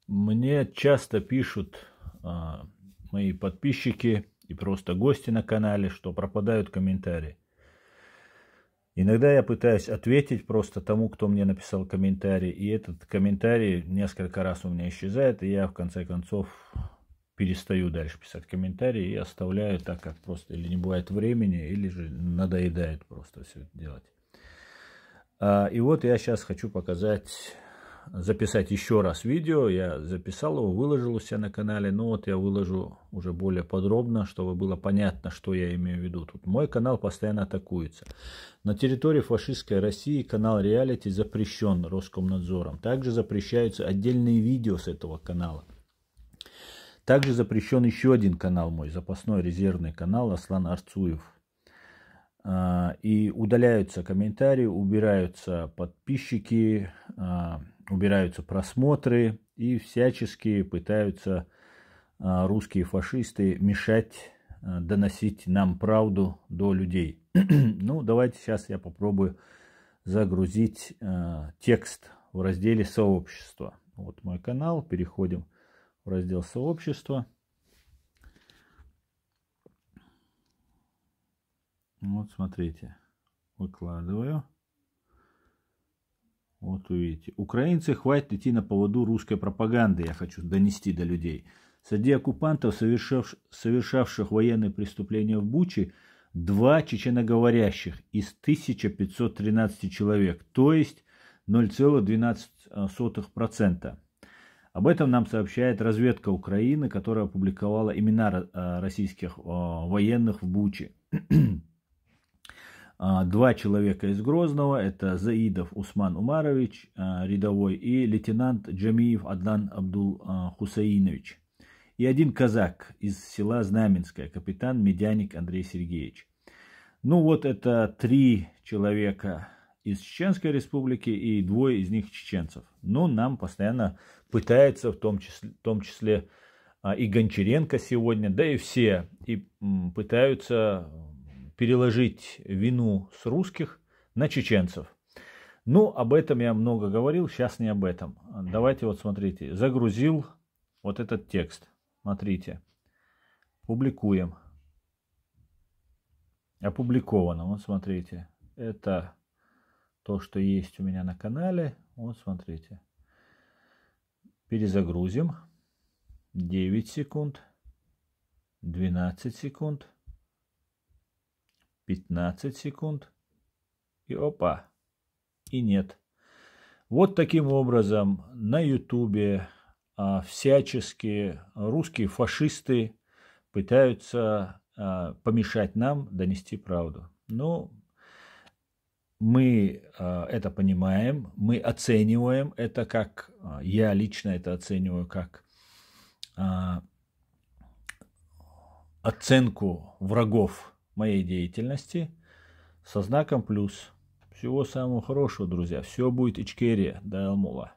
Мне часто пишут мои подписчики и просто гости на канале, что пропадают комментарии. Иногда я пытаюсь ответить просто тому, кто мне написал комментарий, и этот комментарий несколько раз у меня исчезает, и я в конце концов перестаю дальше писать комментарии и оставляю, так как просто или не бывает времени, или же надоедает просто все это делать. И вот я сейчас хочу записать еще раз видео. Я записал его, выложил у себя на канале, но вот я выложу уже более подробно, чтобы было понятно, что я имею в виду. Тут мой канал постоянно атакуется. На территории фашистской России канал реалити запрещен Роскомнадзором. Также запрещаются отдельные видео с этого канала. Также запрещен еще один канал мой, запасной резервный канал Аслан Арцуев. И удаляются комментарии, убираются подписчики, убираются просмотры и всячески пытаются русские фашисты мешать доносить нам правду до людей. Ну, давайте сейчас я попробую загрузить текст в разделе «Сообщество». Вот мой канал, переходим в раздел «Сообщество». Вот смотрите, выкладываю. Вот увидите. Украинцы, хватит идти на поводу русской пропаганды, я хочу донести до людей. Среди оккупантов, совершавших военные преступления в Буче, 2 чеченоговорящих из 1513 человек, то есть 0,12%. Об этом нам сообщает разведка Украины, которая опубликовала имена российских военных в Буче. 2 человека из Грозного, это Заидов Усман Умарович, рядовой, и лейтенант Джамиев Адлан Абдул Хусаинович. И 1 казак из села Знаменское, капитан Медяник Андрей Сергеевич. Ну вот это 3 человека из Чеченской республики и 2 из них чеченцев. Но нам постоянно пытается, в том числе и Гончаренко сегодня, да и все, и пытаются переложить вину с русских на чеченцев. Ну, об этом я много говорил, сейчас не об этом. Давайте вот смотрите, загрузил вот этот текст. Смотрите, публикуем. Опубликовано, вот смотрите. Это то, что есть у меня на канале. Вот смотрите. Перезагрузим. 9 секунд. 12 секунд. 15 секунд. И опа. И нет. Вот таким образом на ютубе всячески русские фашисты пытаются помешать нам донести правду. Но мы это понимаем, мы оцениваем это как, я лично это оцениваю как оценку врагов моей деятельности со знаком плюс. Всего самого хорошего, друзья. Все будет Ичкерия. Дай Алмула.